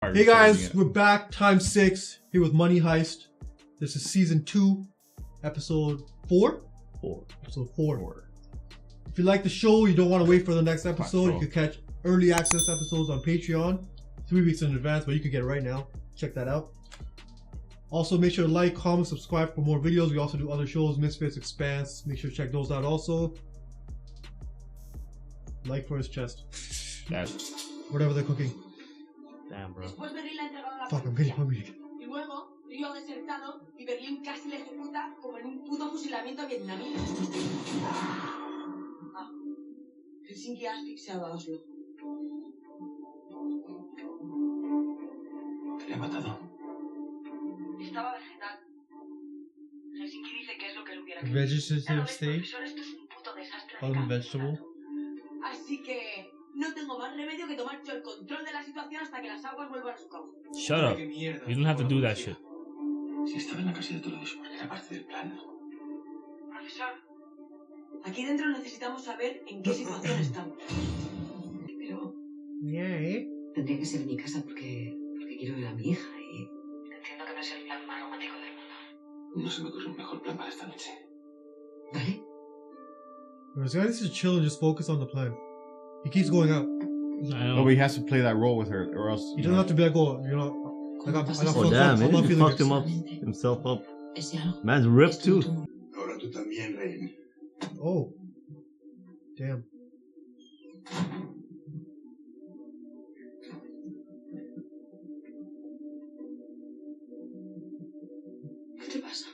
Hey guys, we're back, time 6, here with Money Heist. This is season 2, episode 4? Episode 4. If you like the show, you don't want to wait for the next episode, you can catch early access episodes on Patreon 3 weeks in advance, but you can get it right now. Check that out. Also, make sure to like, comment, subscribe for more videos. We also do other shows, Misfits, Expanse. Make sure to check those out also. Like for his chest. Whatever they're cooking. Damn, bro. Fuck, I'm getting hungry. Y luego, Río desertado y Berlín casi le ejecuta como en un puto fusilamiento vietnamita. Helsinki ha asfixiado a Oslo. ¿Qué le ha matado? Estaba vegetal. Helsinki dice que es lo que él hubiera querido. Vegetative state? Profesor, esto es un puto desastre de Unvegetable? Así que no tengo más remedio que tomar yo el control de la situación hasta que las aguas vuelvan a su cauce. Shut up. You don't have to do that shit. Si estaba en la casa de Toledo porque era parte del plan. Profesor, aquí dentro necesitamos saber en qué situación estamos. Pero tendría que ser en mi casa porque quiero ver a mi hija y entiendo que no es el plan más romántico del mundo. No se me ocurre un mejor plan para esta noche. ¿Vale? This guy needs to chill and just focus on the plan. He keeps going out. No, but he has to play that role with her, or else. He doesn't have to be like, oh, you know, I got Oh fucked damn, up. I'm not he feeling fucked it. him up himself up. Man's ripped too. Ahora tú también, rehén. Oh. Damn. ¿Qué te pasa?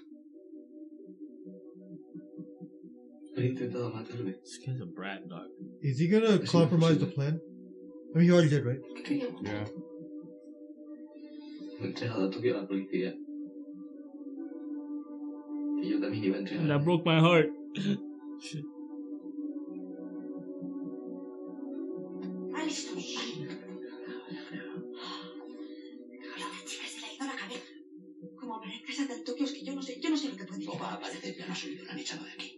He intentado matarme. This kid's a brat, dog. Is he gonna compromise the plan? I mean, he already did, right? ¿Qué queríamos? Yeah. Me he entregado a Tokio a la policía. Y yo también iba a entregar. That broke my heart. Alison. La chica se le ha ido la cabeza. Como aparezcas hasta el Tokio es que yo no sé lo que puede No decir. va a aparecer, ya no soy de la han echado de aquí.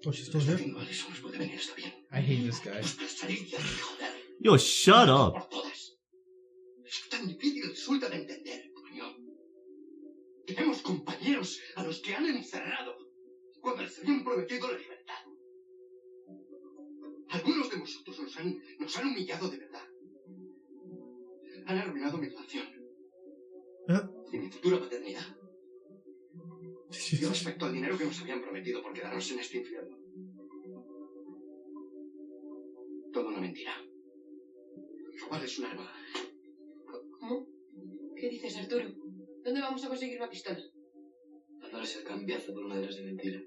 Oh, she's still Está here? haciendo Alison, nos puede venir, está bien. I hate this guy. Nos salir de aquí, joder. Yo, shut up. Por todas. Es tan difícil resulta de entender, coño. Tenemos compañeros a los que han encerrado cuando les habían prometido la libertad. Algunos de vosotros nos han humillado de verdad. Han arruinado mi relación. Y mi futura paternidad. Y respecto al dinero que nos habían prometido por quedarnos en este infierno. Todo una mentira. Robarles un arma. ¿Cómo? ¿Qué dices, Arturo? ¿Dónde vamos a conseguir una pistola? Dándoles el cambiazo por una de las de mentira.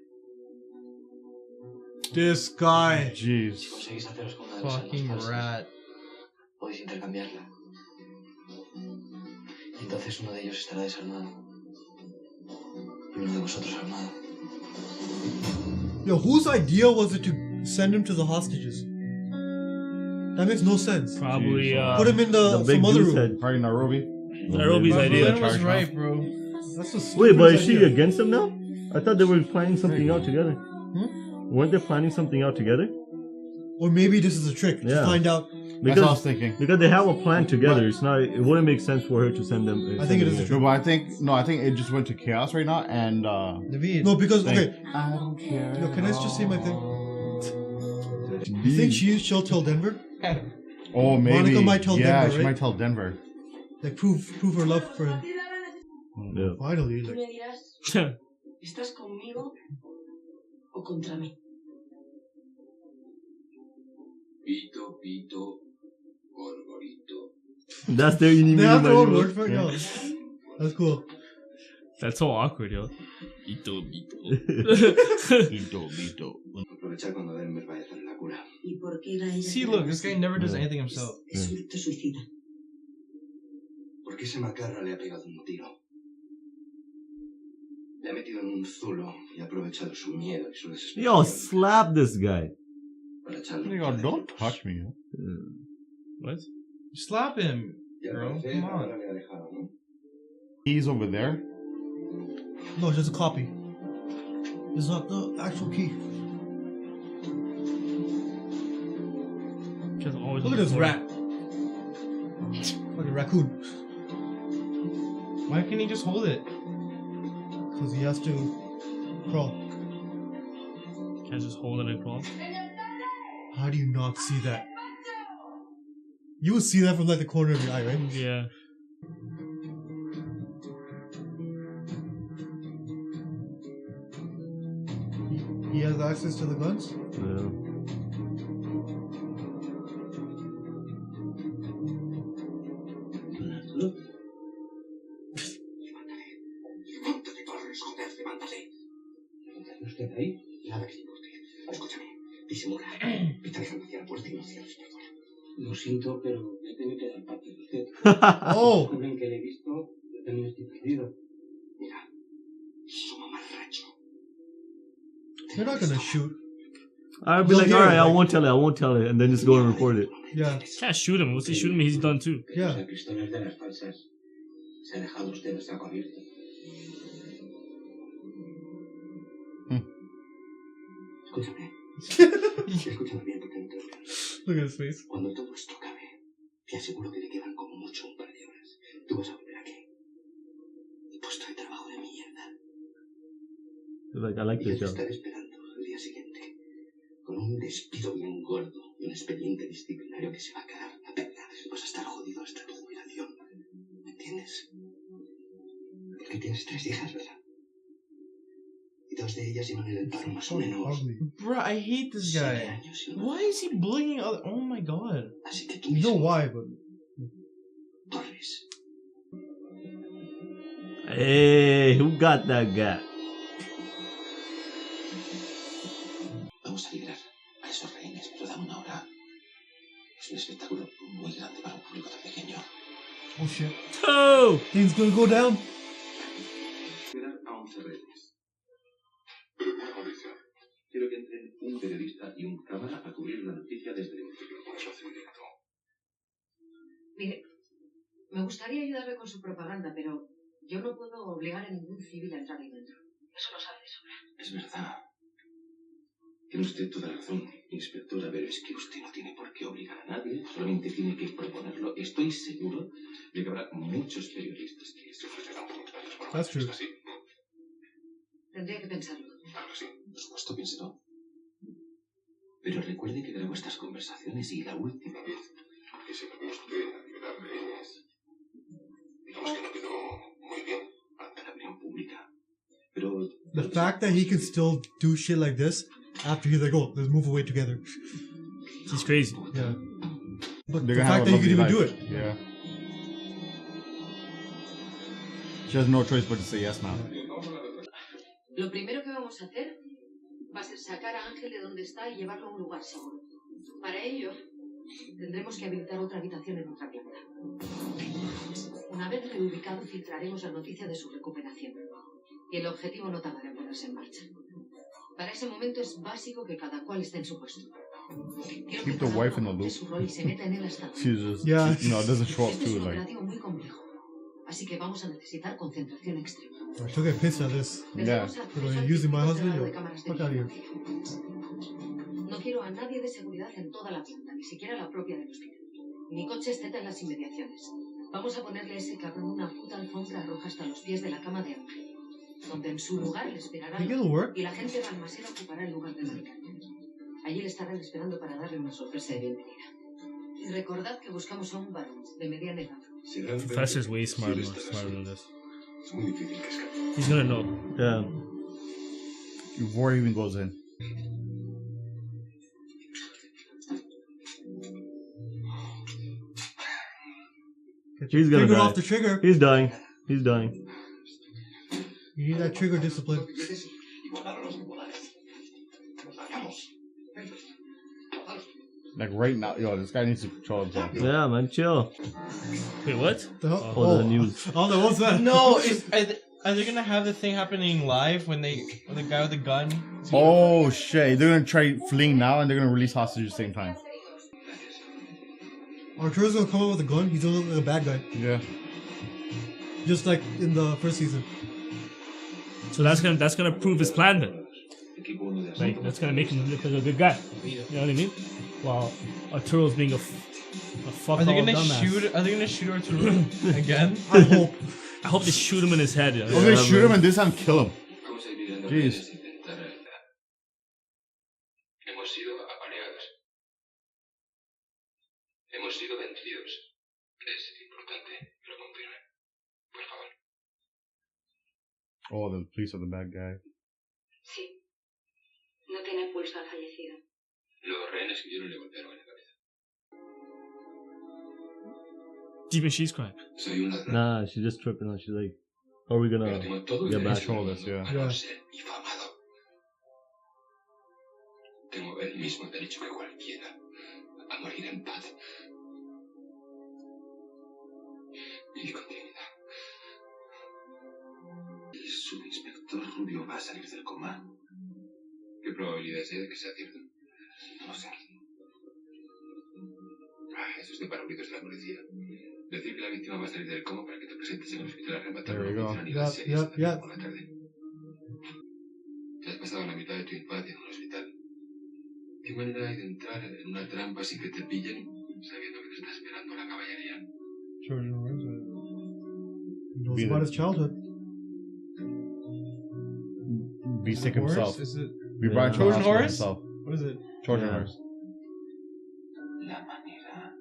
This guy. Si Jeez. conseguís haceros con una de las Fucking armas falsas, rat. podéis intercambiarla. Y entonces uno de ellos estará desarmado. Y uno de vosotros armado. Yo, whose idea was it to send him to the hostages? That makes no sense. Probably, Put him in The some big other dude room. said. Probably Nairobi. Nairobi's idea. Berlin was right, bro. That's the Wait, stupidest but is she idea. against him now? I thought they were planning something out together. Weren't they planning something out together? Or maybe this is a trick to Yeah. find out. That's what I was thinking. Because they have a plan together. It's not. It wouldn't make sense for her to send them. I think it is a No, but I think it just went to chaos right now, and No, because, okay, I don't care. yo, can I just say my thing? You think she'll tell Denver? Oh, maybe. Monica might tell yeah, Denver, she right? might tell Denver. Like, prove her love for him. Yeah. Finally, Tú like, me dirás, ¿estás conmigo o contra mí? Pito, pito, gorgorito. That's their enemy. they have their own word for it. Yo, that's cool. That's so awkward, yo. Ito. Aprovechar cuando Denver vaya a hacer la cura. ¿Y por qué era ella? See, look, this guy never does anything himself. Es un acto suicida. ¿Por qué ese macarra le ha pegado un tiro? Le ha metido en un zulo y ha aprovechado su miedo y su desesperación. Yo, slap this guy. Para echarlo Oh my God, don't touch me. What? Slap him, Y al bro. parecer, Come ahora on. le ha dejado, ¿no? He's over there. No, it's just a copy. It's not the actual key. Just always Look at this rat. raccoon. Why can't he just hold it? Because he has to crawl. Can't just hold it and crawl. How do you not see that? You would see that from like the corner of your eye, right? Yeah. He has access to the guns? Yeah. Levántate, Torres, joder, levántate. ¿No usted ahí? Nada que le importe. Escúchame, disimula. Vete alejando hacia la puerta y no hacia el espejo. Lo siento, pero he tenido que dar parte de usted. Oh! Disculpen que le he visto, yo también estoy perdido. Mira, su mamarracho. They're not gonna shoot. I'd be like, alright, I won't tell it, and then just go and report it. Yeah. Can't shoot him. Once he shoot me, he's done too. Yeah. Las pistolas de las falsas. Se ha dejado usted el saco abierto. Escúchame. Escúchame bien porque no te lo pierdas. Look at his face. Cuando todo esto acabe, te aseguro que le quedan como mucho un par de horas. Tú vas a volver aquí. Puesto de trabajo de mierda. Like, I like Y this te job. estaré esperando el día siguiente. Con un despido bien gordo y un expediente disciplinario que se va a quedar a perla. Vas a estar jodido hasta tu jubilación. ¿Me entiendes? Porque tienes 3 hijas, ¿verdad? Y 2 de ellas iban en el paro más o menos. Ugly. Bro, I hate this 7 guy. años y una. Why is he bullying other? Oh my god. Así que tú You know mismo, why, but Torres. Hey, who got that guy? Vamos a liberar a esos rehenes, pero dame una hora. Es un espectáculo muy grande para un público tan pequeño. oh shit. Oh! Things gonna go down. Liberar a 11 rehenes. Una condición. Quiero que entren un periodista y un cámara a cubrir la noticia desde el principio. Eso hace un directo. Mire, me gustaría ayudarle con su propaganda, pero yo no puedo obligar a ningún civil a entrar ahí dentro. Eso lo sabe de sobra. Es verdad. Tiene usted toda la razón, inspectora, pero es que usted no tiene por qué obligar a nadie, solamente tiene que proponerlo. Estoy seguro de que habrá muchos periodistas que se ofrecerán voluntarios para That's true. así. Tendría que pensarlo. Claro que sí, por supuesto, piénselo. Pero recuerde que grabo estas conversaciones y la última vez que se me usted a liberar rehenes, digamos que no quedó muy bien ante la opinión pública. Pero The fact that he can still do shit like this after he's like, oh, let's move away together. He's crazy. Yeah. But They're the gonna fact have a that he could lovely even do life. it. Yeah. She has no choice but to say yes now. Lo primero que vamos a hacer va a ser sacar a Ángel de donde está y llevarlo a un lugar seguro. Para ello, tendremos que habilitar otra habitación en otra planta. Una vez reubicado, filtraremos la noticia de su recuperación. Y el objetivo no tardará en ponerse en marcha. Para ese momento es básico que cada cual esté en su puesto. Quiero Keep que the cada wife uno in the adopte loop. su rol y se meta en él hasta She's just, Yeah. you know, it doesn't show up Este es too. un Like, operativo muy complejo. Así que vamos a necesitar concentración extrema. I took a piss at this. yeah. Tendremos acceso Pero al using my circuito husband, cerrado yo, de cámaras de fuck out of here. vigilancia. No quiero a nadie de seguridad en toda la planta, ni siquiera la propia del hospital. Ni coches Z en las inmediaciones. Vamos a ponerle a ese cabrón una puta alfombra roja hasta los pies de la cama de Ángel, donde en su lugar le esperará Think it'll work? y la gente balmasera ocupará el lugar de Ángel. Allí le estarán esperando para darle una sorpresa de bienvenida. Y recordad que buscamos a un varón de mediana edad. The professor's way smarter than this. es muy difícil que escape. He's gonna know. Yeah. Before he even goes in. Get He's your gonna finger die. off the trigger. He's dying. He's dying. You need that trigger discipline. Igualar a los igualares. Vamos. Like right now, yo, this guy needs to control himself. Yeah, man, chill. Wait, what? The hell? Oh, the news. Oh, no, what's that? No, are they gonna have the thing happening live when the guy with the gun? Oh shit, they're gonna try fleeing now and they're gonna release hostages at the same time. Arturo's gonna come out with a gun. He's gonna look like a bad guy. Yeah. Just like in the first season. So that's gonna prove his plan then. Equipo 1 de Like asalto. that's gonna make him look like a good guy. You know what I mean? While Arturo's being a Are they gonna shoot? Are they gonna shoot Arturo again? I hope. I hope they shoot him in his head. Yeah. I'm gonna shoot him and this time kill him. Jeez. Hemos sido apaleados. Hemos sido vencidos. Es importante que lo confirmen. Por favor. Oh, the police are the bad guy. Sí. No tiene pulso al fallecido. Los rehenes que vieron le golpearon en la cabeza. Even she's crying. Soy un ladrón. Nah, she's just tripping out. She's like, how are we Pero gonna tengo todo el get back? derecho del this, yeah. mundo a no ser difamado. Tengo el mismo derecho que cualquiera a morir en paz. Y con dignidad. ¿El subinspector Rubio va a salir del coma? ¿Qué probabilidades hay de que sea cierto? No lo sé. Eso es de parabolitos de la policía. Decir que la víctima va a salir del coma para que te presentes en el hospital a rematar There we go. por la tarde. Te has pasado la mitad de tu infancia en un hospital. ¿Qué manera hay de entrar en una trampa sin que te pillen, sabiendo que te está esperando la caballería? George Norris. He knows about his childhood. Be sick Horse? himself. Is it Be brought to Trojan the hospital horse? himself. what is it? Trojan Yeah. horse. La manera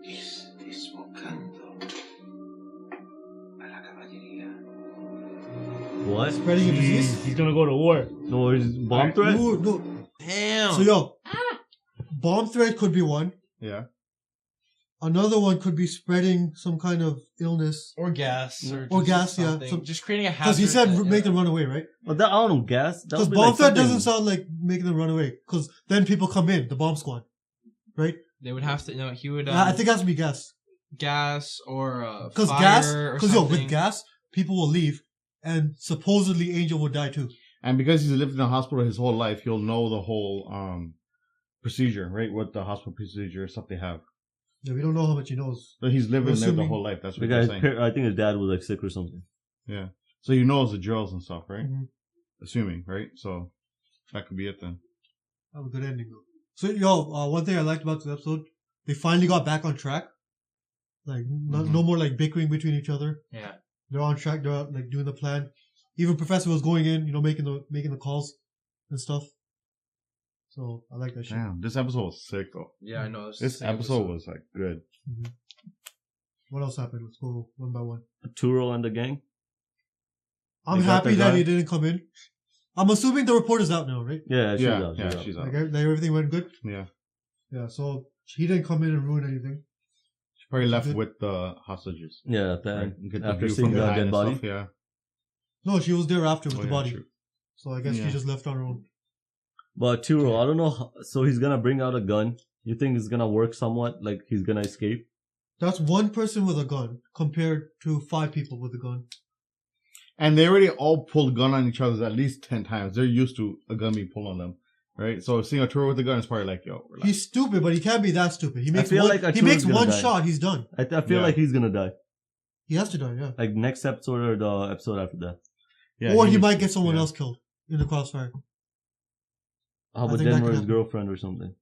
es desbocando a la caballería. What? Spreading a disease? He's gonna go to war. No, he's bomb threat? No. Damn. So yo, bomb threat could be one. Yeah. Another one could be spreading some kind of illness. or gas. Or just gas, yeah. something. So- just creating a hazard. Because he said that- make them run away, right? But that, I don't know, gas. That Because would be bomb like threat something- doesn't sound like making them run away. Because then people come in, the bomb squad, right? They would have to. No, he would. I think it has to be gas. gas or Because fire gas, or because something. with gas, people will leave, and supposedly Angel will die too. And because he's lived in a hospital his whole life, he'll know the whole procedure, right? What the hospital procedure stuff they have. Yeah, we don't know how much he knows. But he's lived We're in there the assuming- whole life. That's The what they're guy's saying. I think his dad was like sick or something. Yeah. So he knows the drills and stuff, right? Mhm. Assuming, right? So that could be it then. Have a good ending though. So yo, one thing I liked about this episode, they finally got back on track. Like no more like bickering between each other. Yeah. They're on track. They're like doing the plan. Even Professor was going in, making the calls and stuff. So I like that shit. Damn, this episode was sick though. Yeah, I know. This episode was like good. Mhm. What else happened? Let's go one by one. Turo and the gang. I'm They got happy their that guy? he didn't come in. I'm assuming the report is out now, right? Yeah, she's Yeah, out. yeah, She's out. she's out. Like everything went good. Yeah. Yeah, so he didn't come in and ruin anything. She probably left Good. with the hostages. Yeah, Right? then You get the after view seeing from the behind dead and body. stuff, yeah. No, she was there after with Oh, the yeah, body. true. So I guess Yeah. she just left on her own. But Turo, I don't know. So he's gonna bring out a gun. You think it's gonna work somewhat? Like he's gonna escape? That's one person with a gun compared to 5 people with a gun. And they already all pulled a gun on each other at least 10 times. They're used to a gun being pulled on them. Right? So seeing Arturo with a gun is probably like, yo, relax. He's stupid, but he can't be that stupid. He makes feel one, like he Arturo's makes gonna one die. shot, he's done. I feel Yeah. like he's gonna die. He has to die, yeah. Like next episode or the episode after that. Yeah, Or he needs might to- get someone yeah. else killed in the crossfire. How I about think that then could or his happen. girlfriend or something?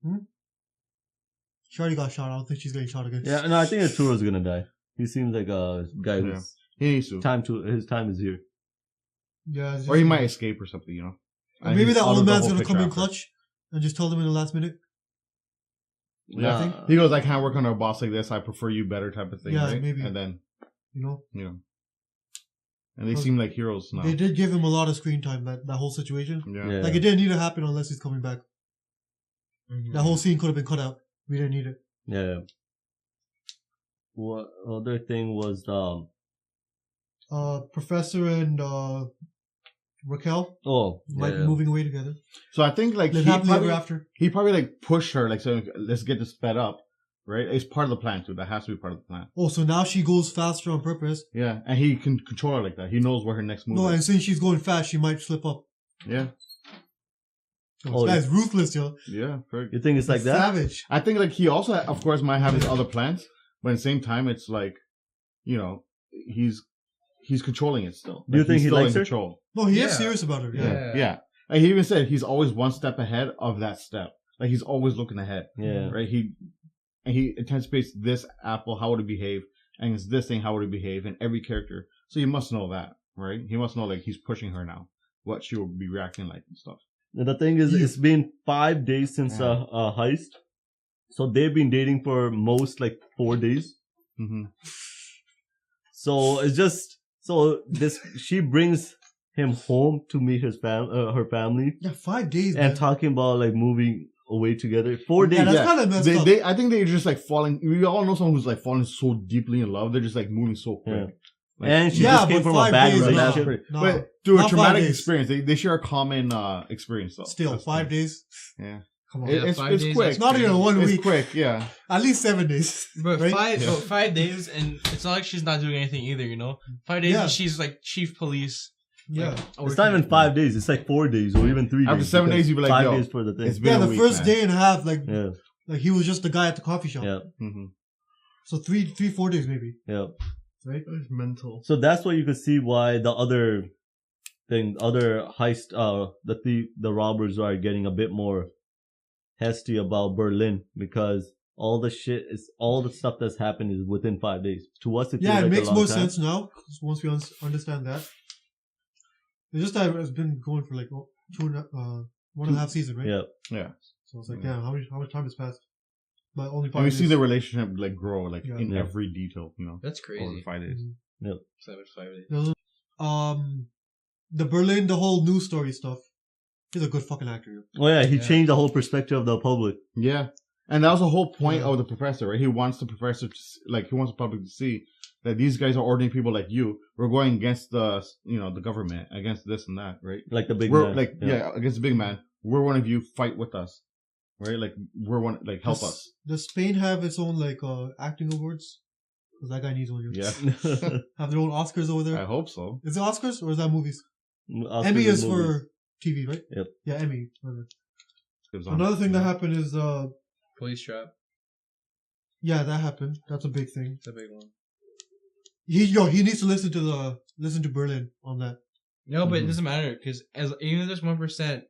She already got shot. I don't think she's getting shot again. Yeah, no, I think Arturo's gonna die. He seems like a guy Yeah. who's He needs to. his time is here. Yeah. it's Or he just- might escape or something, Or And maybe he's that out old of the man's whole gonna come picture in after. clutch and just tell them in the last minute. Yeah. He goes, I can't work under a boss like this. I prefer you better type of thing, Yeah, right? maybe. And then, You know? and they Well, seem like heroes now. They did give him a lot of screen time, that whole situation. Yeah. Yeah. Like, it didn't need to happen unless he's coming back. That whole scene could have been cut out. We didn't need it. Yeah. What other thing was Professor and Raquel might be moving away together. So I think like Live he happily ever probably, after. he probably like pushed her like saying, let's get this sped up, right? It's part of the plan too. That has to be part of the plan. Oh, so now she goes faster on purpose. Yeah, and he can control her like that. He knows where her next move No, and is. since she's going fast, she might slip up. Yeah, Oh, this guy's ruthless, yo. yeah. Very You think it's like that? Savage. I think like he also, of course, might have his other plans, but at the same time, it's like, he's controlling it still. Do you Like, think he's he still likes in her? control? No, he Yeah. is serious about her. Yeah. Yeah. Yeah. And he even said he's always one step ahead of that step. Like he's always looking ahead. Yeah. Right. He anticipates this apple, how would it behave, and it's this thing, how would it behave, in every character. So you must know that, right? He must know like he's pushing her now, what she will be reacting like and stuff. And the thing is, it's been 5 days since Heist, so they've been dating for most like 4 days. Mm-hmm. So it's just she brings him home to meet her family. Yeah, 5 days. And man. talking about like moving away together. 4 days. Yeah, that's kind of messed up. I think they're just like falling. We all know someone who's like falling so deeply in love. They're just like moving so quick. Yeah. Like, And she just came but from a 5 bad days, relationship. No, but through a not 5 traumatic days. experience, they share a common experience though. Still, That's 5 fine. days. Yeah. Come on. It's 5 days, quick. that's Not even 1 It's week. quick, yeah. At least 7 days. But right? 5 days, and it's not like she's not doing anything either, you know? 5 days, Yeah. and she's like chief police. Yeah. Like, It's not even 5 days. It's like 4 days or even 3 days. After 7 because days, you'd be like, 5 yo, days for the thing. it's been Yeah, a the week, first man. day and a half, like he was just the guy at the coffee shop. Yeah. Mm-hmm. So 4 days maybe. Yeah. Right? It's mental. So that's why you could see why the other heist, the robbers are getting a bit more hasty about Berlin, because all the stuff that's happened is within 5 days. To us, it Yeah, feels it like makes a long more time. sense now once we understand that. It's just that it's been going for like 1.5 seasons, right? Yeah. Yeah. So it's like, damn, how much time has passed? But only 5 And we days. see the relationship like grow like Yeah. in Yeah. every detail, you know. That's Over crazy. 5 days. Mhm. 5 days. The Berlin, the whole news story stuff. He's a good fucking actor. Yo. Oh yeah, he Yeah. changed the whole perspective of the public. Yeah. And that was the whole point Yeah. of the professor, right? He wants the professor to he wants the public to see that these guys are ordinary people like you. We're going against the government, against this and that, right? Like the big We're man. against the big man. We're one of you, fight with us. Right? Like we're one, like help us. Does Spain have its own like acting awards? Because that guy needs one. Yo. Yeah. Have their own Oscars over I there. hope so. Is it Oscars or is that movies? Oscars Emmy and is movies. for TV, right? Yep. Yeah, Emmy. Whatever. It was on- Another thing that happened is Police trap. yeah, that happened. That's a big thing. It's a big one. He needs to listen to Berlin on that. No, but it Mhm. doesn't matter, because even if there's 1%,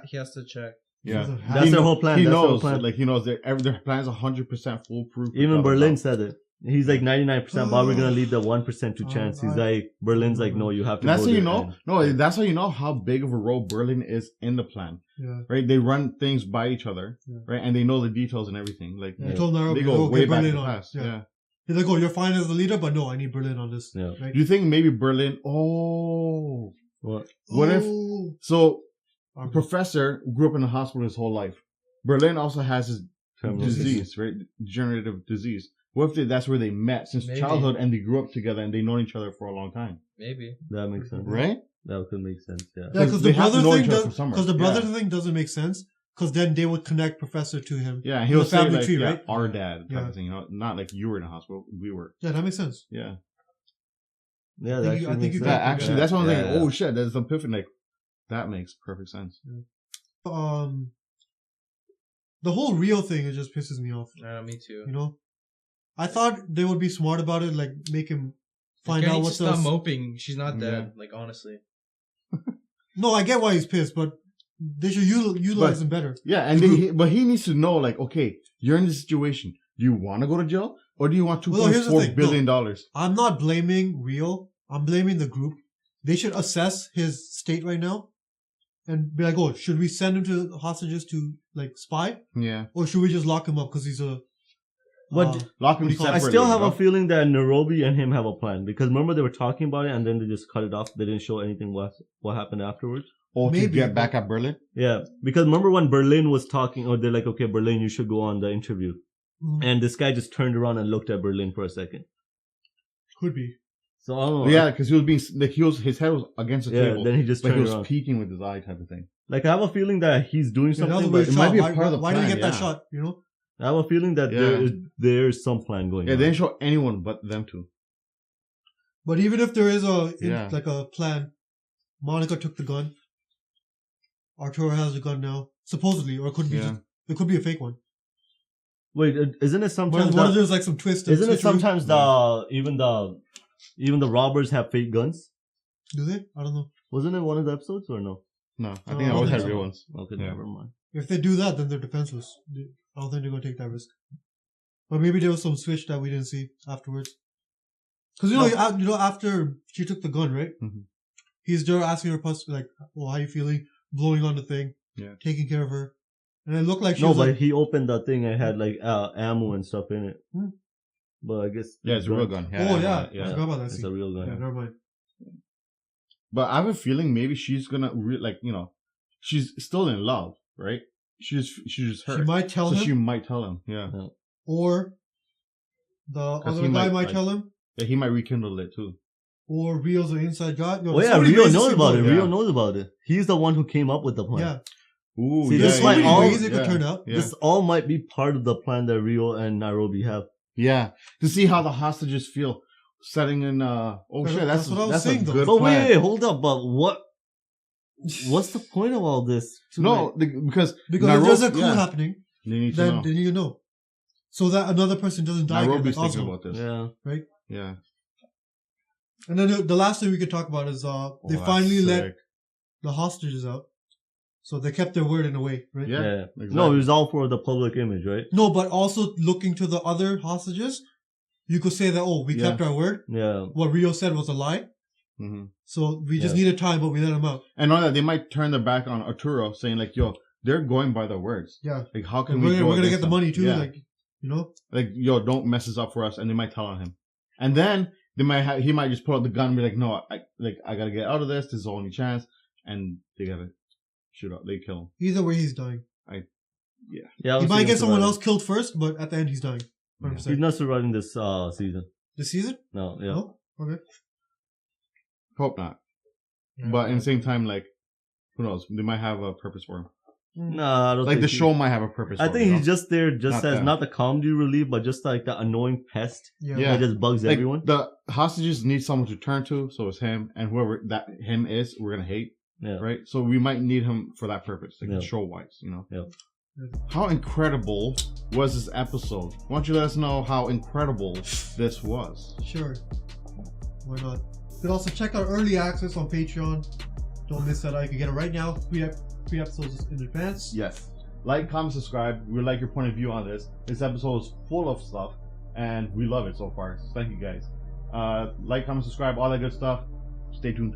he has to check. Yeah. That's their whole plan. He That's their knows, plan. like he knows their plan is 100% foolproof. Even blah, blah, Berlin blah. said it. He's like 99%, but we're gonna leave the 1% to chance. He's like, Berlin's like, no, you have to. And that's go how you there know. and- No, that's how you know how big of a role Berlin is in the plan. Yeah. Right? They run things by each other, Yeah. right? And they know the details and everything. Like I told Nairobi, they go way get back in Berlin the on. past. Yeah. He's like, oh, you're fine as the leader, but no, I need Berlin on this. Yeah. Right? Do you think maybe Berlin? Oh, What? what if? Oh. So, Okay. professor grew up in a hospital his whole life. Berlin also has his Terminal disease, right? Degenerative disease. What if that's where they met since Maybe. childhood and they grew up together and they known each other for a long time, Maybe. That makes sense. right? That could make sense. Yeah. Yeah, because They the have to brother know thing each other does, from somewhere. because the brother Yeah. thing doesn't make sense. Because then they would connect Professor to him. Yeah, and The he'll say family like, tree, yeah, right? our dad type Yeah. of thing, you know, not like you were in a hospital, we were. Yeah, that makes sense. Yeah. Yeah, I that think you- I actually think makes you sense. got- Yeah, actually, that's one Yeah, thing. yeah. Oh shit, that's an epiphany. Like, that makes perfect sense. The whole real thing, it just pisses me off. Me too. You know, I thought they would be smart about it, like make him find Gary out needs what's to stop the. moping. She's not dead. Like, honestly. No, I get why he's pissed, but they should utilize him better. Yeah, and but he needs to know, like, okay, you're in this situation. Do you want to go to jail or do you want Well, here's the $2.4 thing. billion? I'm not blaming Rio. I'm blaming the group. They should assess his state right now and be like, oh, should we send him to hostages to like spy, Yeah, or should we just lock him up because he's a? But lock him What do you call it? I separately. still have bro. a feeling that Nairobi and him have a plan, because remember they were talking about it and then they just cut it off. They didn't show anything what happened afterwards. Or to Maybe, get back at Berlin. Yeah, because remember when Berlin was talking, or they're like, okay, Berlin, you should go on the interview. And this guy just turned around and looked at Berlin for a second. Could be. So I don't know. Yeah, because he was being like his head was against the Yeah, table, then he just but he turned was around. peeking with his eye, type of thing. Like I have a feeling that he's doing Yeah, that was something, a but weird it might shot. be a Why, part of the why did he plan, get that yeah. shot? You know. I have a feeling that Yeah. there's some plan going Yeah, on. they didn't show anyone but them two. But even if there is Yeah. like a plan, Monica took the gun. Arturo has the gun now, supposedly, or it could be Yeah. it could be a fake one. Wait, isn't it But sometimes? what if there's like some twist? and Isn't it switcheroo? sometimes even the robbers have fake guns? Do they? I don't know. Wasn't it one of the episodes or no? No, I No, think I I don't always think had so. real ones. Okay, Yeah. never mind. If they do that, then they're defenseless. I don't think they're gonna take that risk. But maybe there was some switch that we didn't see afterwards. Because after she took the gun, right? Mm-hmm. He's there asking her, like, "Oh, how you feeling?" Blowing on the thing, taking care of her, and it looked like she was but like, he opened that thing and had like ammo and stuff in it. But I guess it's a real gun. I forgot about that. It's a real gun. Yeah, never mind. But I have a feeling maybe she's gonna she's still in love, right? She's hurt. She might tell him. She might tell him, Or the other guy might tell him. Yeah, he might rekindle it too. Or Rio's an inside god. Rio knows about it. Rio knows about it. He's the one who came up with the plan. Yeah. Ooh, see, this might all ways it could turn out. Yeah. This all might be part of the plan that Rio and Nairobi have. Yeah, to see how the hostages feel, setting in. That's what I was saying. Good but plan. wait, hold up. But what's the point of all this? Because if there's a coup happening, they need then you know, so that another person doesn't die. Nairobi's thinking about this. Yeah. Right. Yeah. And then the last thing we could talk about is they finally let the hostages out. So they kept their word in a way, right? Yeah. Exactly. No, it was all for the public image, right? No, but also looking to the other hostages, you could say that, we kept our word. Yeah. What Rio said was a lie. Mm-hmm. So we just needed time, but we let them out. And on that, they might turn their back on Arturo, saying like, "Yo, they're going by their words. Yeah. Like, how can we're gonna get the them? money too? Yeah. Like, you know, like, yo, don't mess this up for us." And they might tell on him, and then he might just pull out the gun and be like, "No, I gotta get out of this. This is the only chance." And they gotta shoot out. They kill him. Either way, he's dying. Yeah. He might get someone else killed first, but at the end, he's dying. 100%. He's not surviving this season. This season? No. Yeah. No? Okay. Hope not. Yeah, but in the same time, like, who knows? They might have a purpose for him. Nah, I don't like think the show might have a purpose. I think he's just there, not the comedy relief, but just like the annoying pest. Yeah. That just bugs everyone. The hostages need someone to turn to, so it's him, and whoever that him is, we're gonna hate. Yeah. Right. So we might need him for that purpose, like show wise, you know. Yeah. How incredible was this episode? Why don't you let us know how incredible this was? Sure. Why not? You can also check out early access on Patreon. Don't miss that out. You can get it right now. 3 episodes in advance. Yes. Like, comment, subscribe. We like your point of view on this. This episode is full of stuff, and we love it so far. So thank you guys. Like, comment, subscribe, all that good stuff. Stay tuned.